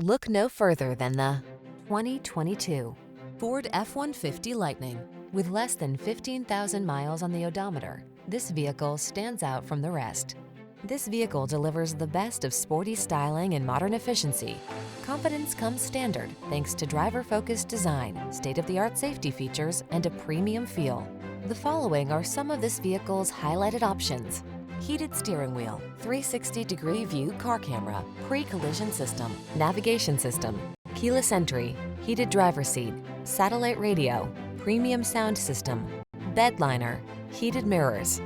Look no further than the 2022 Ford F-150 Lightning. With less than 15,000 miles on the odometer, this vehicle stands out from the rest. This vehicle delivers the best of sporty styling and modern efficiency. Confidence comes standard thanks to driver-focused design, state-of-the-art safety features, and a premium feel. The following are some of this vehicle's highlighted options: heated steering wheel, 360-degree view car camera, pre-collision system, navigation system, keyless entry, heated driver's seat, satellite radio, premium sound system, bed liner, heated mirrors.